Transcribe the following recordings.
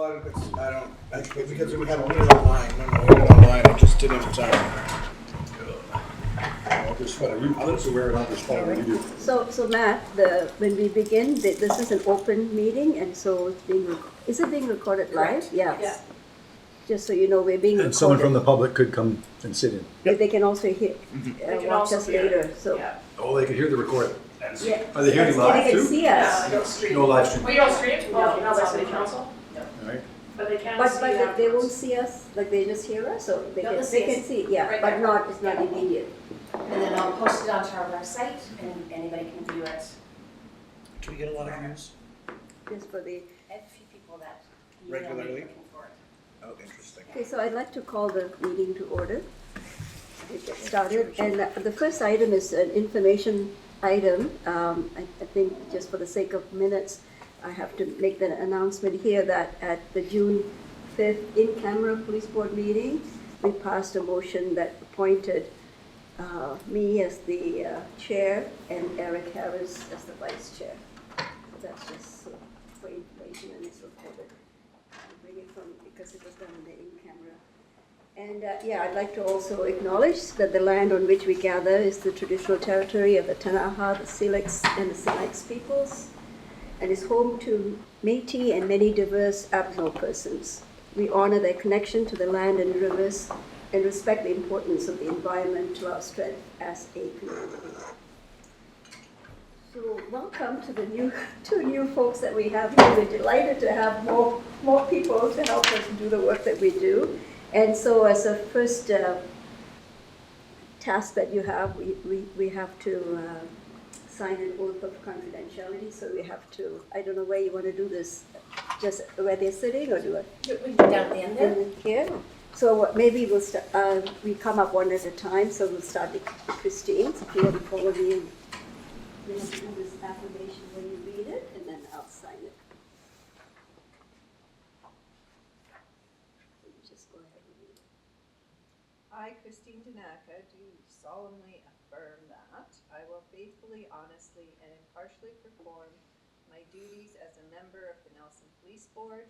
Well, because we had a meeting online, I just didn't, I'll just follow you. I'll just wear it. I'll just follow what you do. So Matt, when we begin, this is an open meeting, and so it's is it being recorded live? Correct. Yes. Yeah. Just so you know, we're being recorded. And someone from the public could come and sit in. But they can also hear, They can watch also us hear. later, so. Yeah. Oh, they can hear the recording. Yeah. Are they hearing Yes, live They too? can see Yeah, us. I don't stream. No live stream. Well, you don't stream? No, Oh, not by it's city on. council? All right. But they can But see they afterwards. won't see us, like they just hear us, so they No, can, they'll they see can us. see, yeah, Right but there. not, it's not Yeah. immediate. And then I'll post it onto our website and anybody can view it. do we get a lot of views? Just for the, I have a few people that email me Regularly? looking for it. Oh, interesting. okay, so I'd like to call the meeting to order. We get started, and the first item is an information item. I think just for the sake of minutes, I have to make the announcement here that at the June 5th in-camera police board meeting, we passed a motion that appointed me as the chair and Eric Harris as the vice chair. So that's just for information, and it's recorded. I'll bring it from, because it was done in the in-camera. And yeah, I'd like to also acknowledge that the land on which we gather is the traditional territory of the Tanaha, the Silex, and the Sinaics peoples, and is home to Métis and many diverse Aboriginal persons. We honor their connection to the land and rivers and respect the importance of the environment to our strength as a community. So welcome to the two new folks that we have here. We're delighted to have more people to help us do the work that we do. And so as a first task that you have, we have to sign an oath of confidentiality. So we have to, I don't know where you want to do this, just where they're sitting, or do it We can go down at the end there. in here? So maybe we'll start, we come up one at a time. So we'll start with Christine. So if you want to follow me, and we have to do this affirmation when you read it, and then I'll sign it. Just go ahead and read it. I, Christine Danaka, do solemnly affirm that I will faithfully, honestly, and impartially perform my duties as a member of the Nelson Police Board.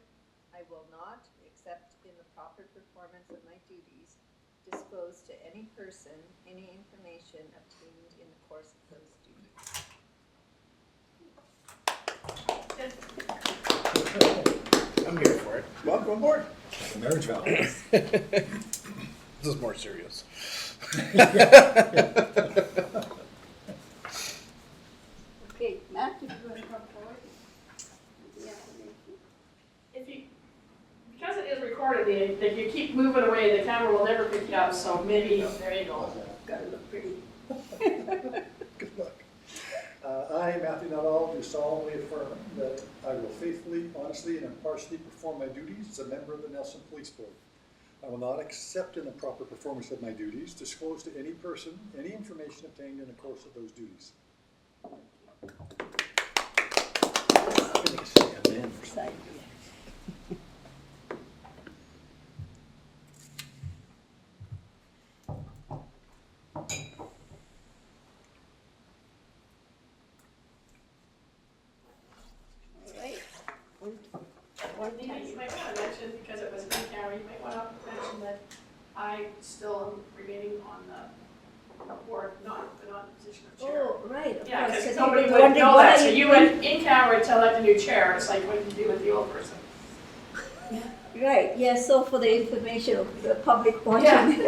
I will not, except in the proper performance of my duties, disclose to any person any information obtained in the course of those duties. I'm here for it. Welcome aboard. The marriage vow. This is more serious. Okay, Matt, if you want to come forward. The affirmation. If you, because it is recorded, if you keep moving away, the camera will never pick you up, so maybe, there you go. Gotta look pretty. Good luck. I, Matthew Nuttall, do solemnly affirm that I will faithfully, honestly, and impartially perform my duties as a member of the Nelson Police Board. I will not accept in the proper performance of my duties disclose to any person any information obtained in the course of those duties. Sign. All right. One thing that you might want to mention, because it was in camera, you might want to mention that I still am remaining on the board, not the position of chair. Oh, right, of Yeah, course. because 'cause nobody you would wondered know why that, so you went in camera to elect a new chair, it's like what you do with the old person. Right, yes, so for the information of the public watching,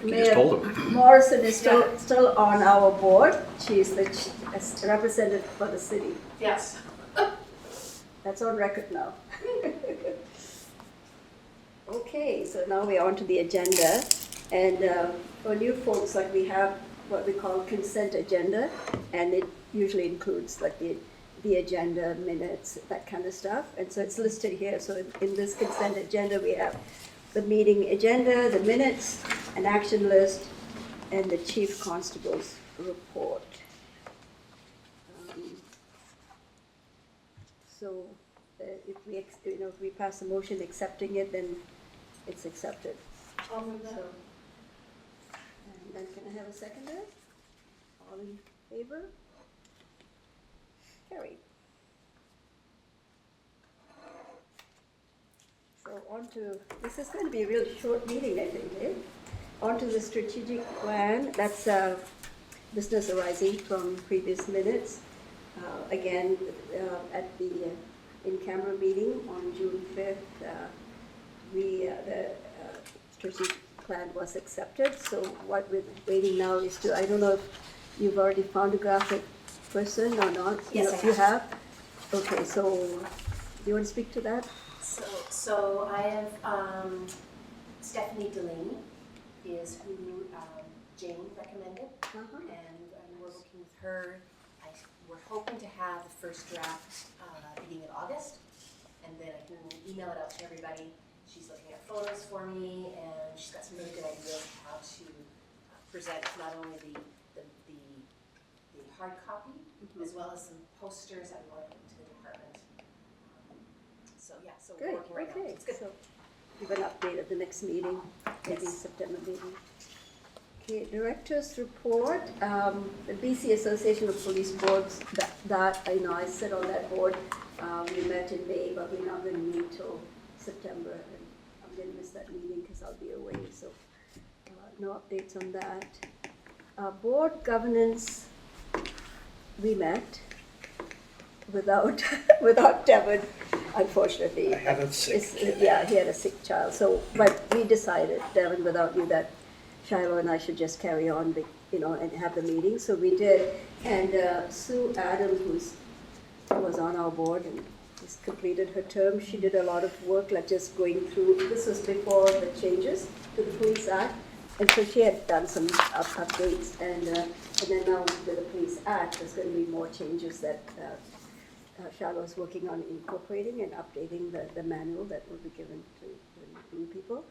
You just told them. Morrison is still on our board. She's the representative for the city. Yes. That's on record now. Okay, so now we're on to the agenda. And for new folks, like we have what we call consent agenda, and it usually includes like the agenda, minutes, that kind of stuff. And so it's listed here. So in this consent agenda, we have the meeting agenda, the minutes, an action list, and the chief constable's report. So if we, if we pass a motion accepting it, then it's accepted. I'll move that. So, and then can I have a seconder? All in favor? Carried. on to, this is going to be a real short meeting, I think, eh? On to the strategic plan, that's business arising from previous minutes. Again, at the in-camera meeting on June 5th, the strategic plan was accepted. So what we're waiting now is to, I don't know if you've already found a graphic person or not? Yes, I You have. have? Okay, so do you want to speak to that? So I have Stephanie Delaney is who Jane recommended, and we're working with her. We're hoping to have the first draft beginning of August, and then I can email it out to everybody. She's looking at photos for me, and she's got some really good ideas of how to present not only the hard copy, as well as some posters that we want to put into the department. So we're Good, working right now. okay. It's good. So give an update at the next meeting, maybe Yes. September meeting. Okay, director's report, the BC Association of Police Boards, that I know, I sit on that board. We met in May, but we're not gonna meet till September, and I'm gonna miss that meeting because I'll be away, so no updates on that. Board governance, we met without, without Devon, unfortunately. I had a sick kid. Yeah, he had a sick child, so, but we decided, Devon, without you, that Shiloh and I should just carry on, and have the meeting, so we did. And Sue Adams, who was on our board and just completed her term, she did a lot of work, like just going through, this was before the changes to the Police Act, and so she had done some updates, and then now with the Police Act, there's going to be more changes that Shiloh is working on incorporating and updating the manual that will be given to the new people.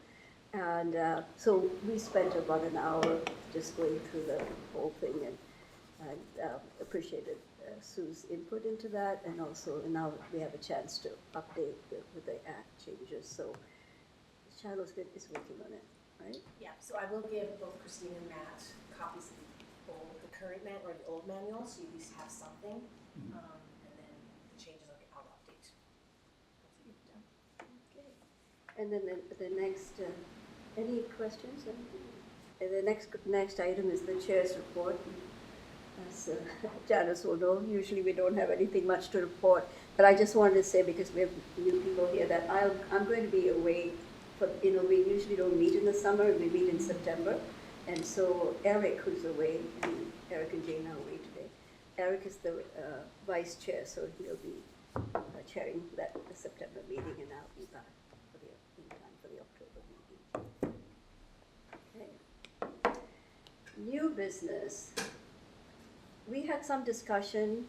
And so we spent about an hour just going through the whole thing, and appreciated Sue's input into that, and also now we have a chance to update with the act changes. So Shiloh is working on it, right? Yeah, so I will give both Christine and Matt copies of the current or the old manual, so you at least have something. And then the changes I'll update. Okay. And then the next, any questions? And the next item is the chair's report. As Janice will know, usually we don't have anything much to report, but I just wanted to say, because we have new people here, that I'm going to be away for, we usually don't meet in the summer, we meet in September. And so Eric, who's away, and Eric and Jane are away today. Eric is the vice chair, so he'll be chairing the September meeting, and I'll be back in time for the October meeting. Okay. New business. We had some discussion,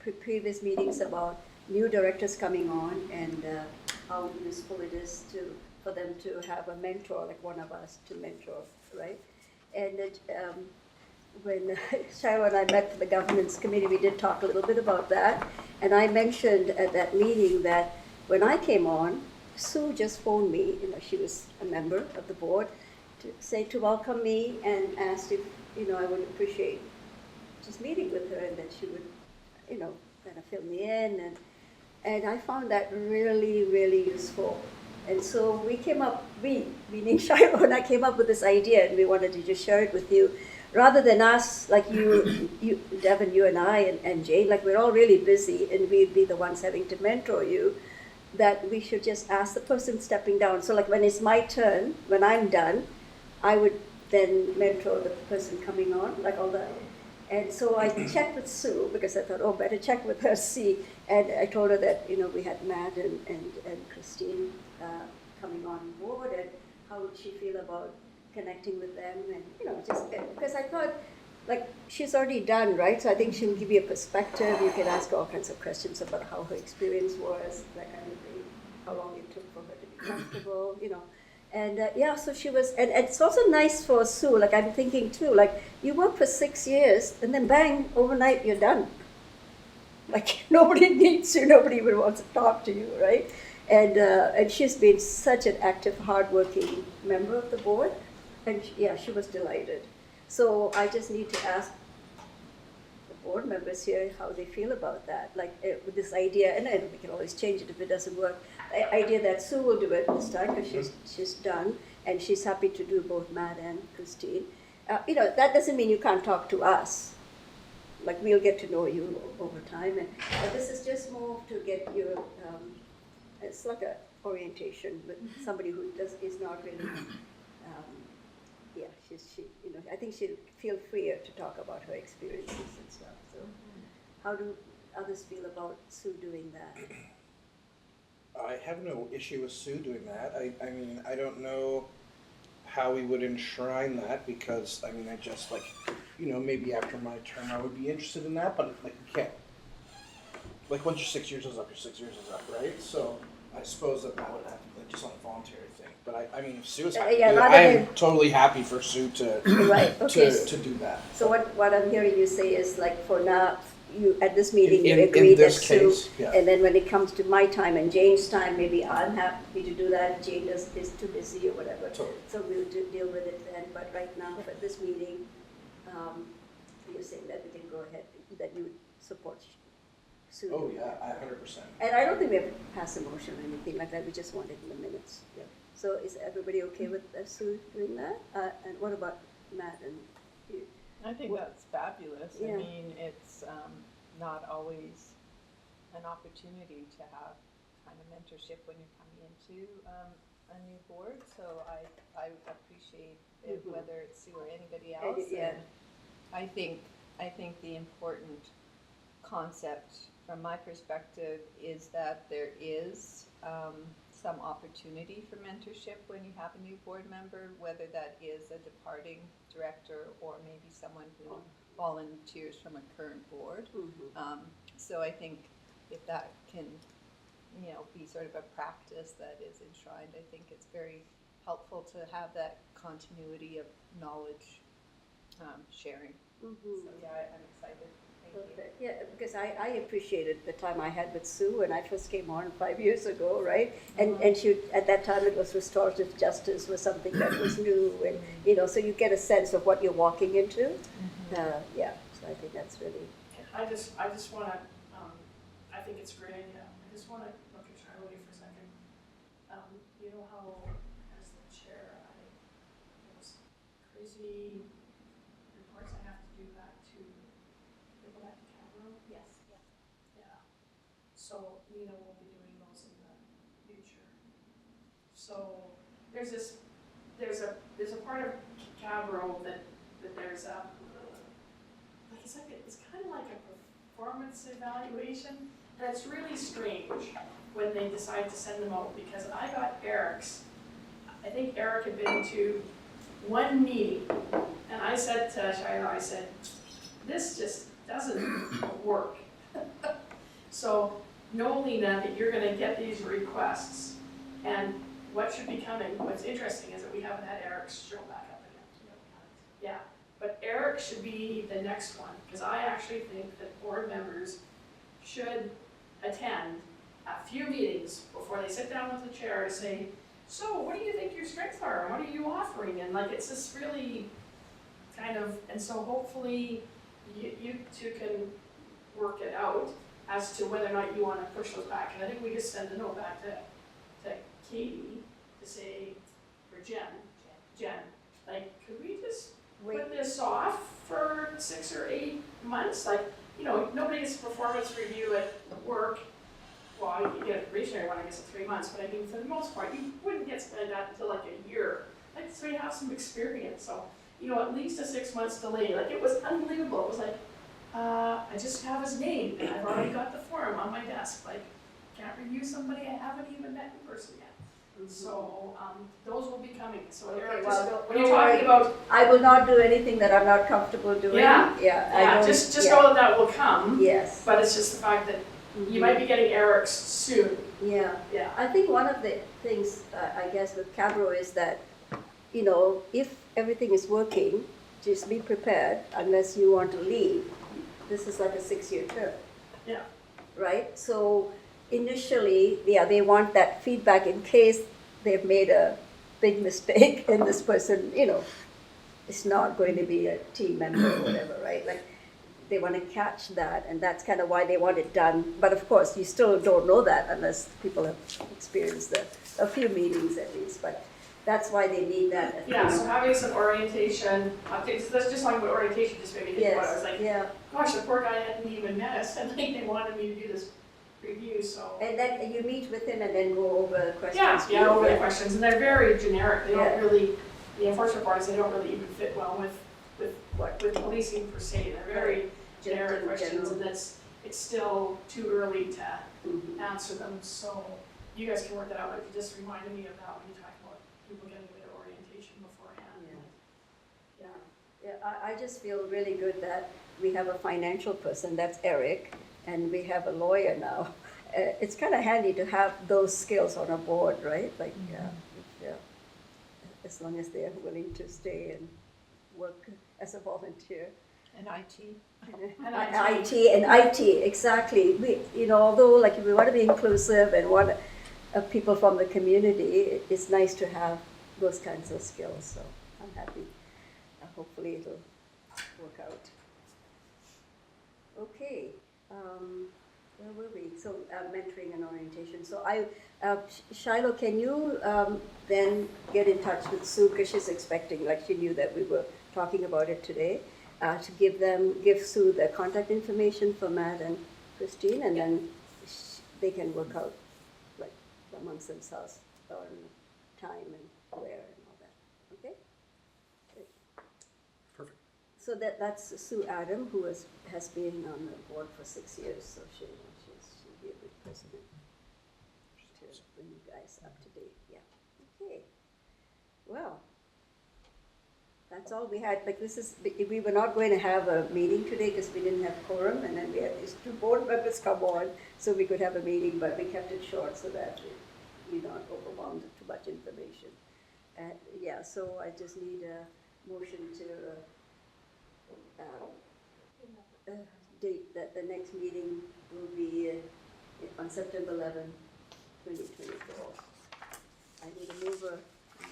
previous meetings about new directors coming on, and how useful it is for them to have a mentor, like one of us to mentor, right? And when Shiloh and I met for the governance committee, we did talk a little bit about that. And I mentioned at that meeting that when I came on, Sue just phoned me, she was a member of the board, to welcome me, and asked if, I would appreciate just meeting with her, and that she would, kind of fill me in. And I found that really, really useful. And so we came up, meaning Shiloh and I, came up with this idea, and we wanted to just share it with you. Rather than us, like you Devon, you and I, and Jane, like we're all really busy, and we'd be the ones having to mentor you, that we should just ask the person stepping down. So like when it's my turn, when I'm done, I would then mentor the person coming on, like all the. And so I checked with Sue, because I thought, better check with her, see. And I told her that, we had Matt and Christine coming on board, and how would she feel about connecting with them, and, just, because I thought, like, she's already done, right? So I think she'll give you a perspective. You can ask all kinds of questions about how her experience was, that kind of thing, how long it took for her to be comfortable, And so she was, and it's also nice for Sue, like I'm thinking too, like you work for 6 years and then bang, overnight you're done. Like nobody needs you, nobody even wants to talk to you, right? And she's been such an active, hardworking member of the board, and she was delighted. So I just need to ask the board members here, how they feel about that, like with this idea, and then we can always change it if it doesn't work. The idea that Sue will do it this time because she's done, and she's happy to do both Matt and Christine. That doesn't mean you can't talk to us. Like, we'll get to know you over time, but this is just more to get your, it's like a orientation with somebody who is not really, I think she'll feel freer to talk about her experiences and stuff, so. How do others feel about Sue doing that? I have no issue with Sue doing that. I mean, I don't know how we would enshrine that because, I mean, I just like, maybe after my term I would be interested in that, but like we can't. Like once your 6 years is up, your 6 years is up, right? So I suppose that would have to be like just on a voluntary thing. But I mean, if Sue is happy to yeah, do it, rather I am than- totally happy for Sue to Right, okay. to do that. So what I'm hearing you say is like for now, at this meeting, you In agree that this Sue, case, yeah. and then when it comes to my time and Jane's time, maybe I'm happy to do that, Jane is too busy or whatever. Totally. So we'll deal with it then, but right now, for this meeting, you're saying that we can go ahead, that you would support Sue. Oh yeah, 100%. And I don't think we have to pass a motion or anything like that, we just want it in the minutes. Yeah. So is everybody okay with Sue doing that? And what about Matt and you? I think that's fabulous. Yeah. I mean, it's not always an opportunity to have kind of mentorship when you're coming into a new board. So I appreciate it, Mhm. whether it's Sue or anybody else. Yeah. And I think the important concept from my perspective is that there is some opportunity for mentorship when you have a new board member, whether that is a departing director or maybe someone who volunteers from a current board. Mhm. So I think if that can, be sort of a practice that is enshrined, I think it's very helpful to have that continuity of knowledge sharing. Mhm. So yeah, I'm excited. Thank you. Perfect. Yeah, because I appreciated the time I had with Sue when I first came on 5 years ago, right? And she, at that time, it was restorative justice was something that was new, and so you get a sense of what you're walking into. Yeah, so I think that's really. I just wanna, I think it's a great idea. I just wanna look at Charlie for a second. You know how, as the chair, those crazy reports I have to do back to, go back to Calgary? Yes, yeah. Yeah. So Nina will be doing those in the future. So there's a part of Cabro that there's it's kind of like a performance evaluation, and it's really strange when they decide to send them out, because I got Eric's, I think Eric had been to one meeting, and I said to Shiloh, this just doesn't work. So know, Lena, that you're gonna get these requests, and what should be coming, what's interesting is that we haven't had Eric's show back up again. Yeah, but Eric should be the next one, because I actually think that board members should attend a few meetings before they sit down with the chair to say, so what do you think your strengths are, and what are you offering, and like, it's this really kind of, and so hopefully you two can work it out as to whether or not you want to push those back. And I think we just send a note back to Katie to say, or Jen, like, could we just put this off for 6 or 8 months? Like, nobody gets a performance review at work. Well, you get a probationary one, I guess, in 3 months, but I mean, for the most part, you wouldn't get that until like a year. Like, so you have some experience, so, at least a 6 months delay. Like, it was unbelievable. It was like, I just have his name, and I've already got the form on my desk. Like, can't review somebody I haven't even met in person yet. So, those will be coming. So, Okay, Eric, well, just, don't when you're worry. talking about, I will not do anything that I'm not comfortable doing. Yeah. I don't- just yeah. know that will come. Yes. But it's just the fact that Mhm. you might be getting Eric's soon. Yeah. Yeah. I think one of the things, I guess, with Cabro is that, if everything is working, just be prepared unless you want to leave. This is like a 6-year term. Yeah. Right? So initially, they want that feedback in case they've made a big mistake and this person, is not going to be a team member or whatever, right? Like, they want to catch that, and that's kind of why they want it done. But of course, you still don't know that unless people have experienced a few meetings at least, but that's why they need that. Yeah, so having some orientation, updates, that's just talking about orientation, just made me think about it, I was Yes, like, yeah, gosh, the poor guy hadn't even met us, and like they wanted me to do this review, so. and then you meet with him and then go over questions. Yeah, over the questions, and they're very generic, they Yeah. don't really, the unfortunate part is they don't really even fit well with What? policing per se, they're very generic questions, and it's still too early to Mhm. answer them, so you guys can work that out, but you just reminded me of that when you talked about people getting a bit of orientation beforehand. Yeah, I just feel really good that we have a financial person, that's Eric, and we have a lawyer now. It's kind of handy to have those skills on a board, right? Like, yeah, as long as they're willing to stay and work as a volunteer. And IT. IT, exactly. Although like we want to be inclusive and want people from the community, it's nice to have those kinds of skills. So I'm happy. Hopefully it'll work out. Okay, where were we? So mentoring and orientation. So Shiloh, can you then get in touch with Sue, because she's expecting, like she knew that we were talking about it today, to give Sue the contact information for Matt and Christine, and then they can work out like amongst themselves on time and where and all that. Okay? Great. Perfect. So that's Sue Adam, who has been on the board for 6 years, so she'll be a good person to bring you guys up to date. Yeah. Okay. Well, that's all we had. Like we were not going to have a meeting today because we didn't have quorum, and then we had these 2 board members come on, so we could have a meeting, but we kept it short so that we not overwhelmed with too much information. Yeah, so I just need a motion to date that the next meeting will be on September 11, 2024. I need a mover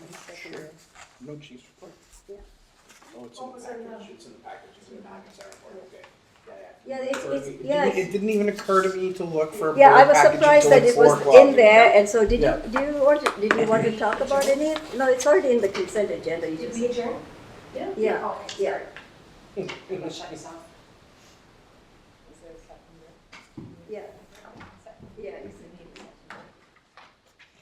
and a seconder. No chief's report. Yeah. Oh, it's What in was the in package, the- it's in the package, it's in the package, sorry, okay. Yeah, It didn't even occur to me to look for a Yeah, I board was package surprised until that it like was 4 o'clock. in there, and so did Yeah. you want to talk about any? No, it's already in the consent agenda. You Did just, we adjourn? yeah, Oh, okay, yeah. sorry. You wanna shut us off?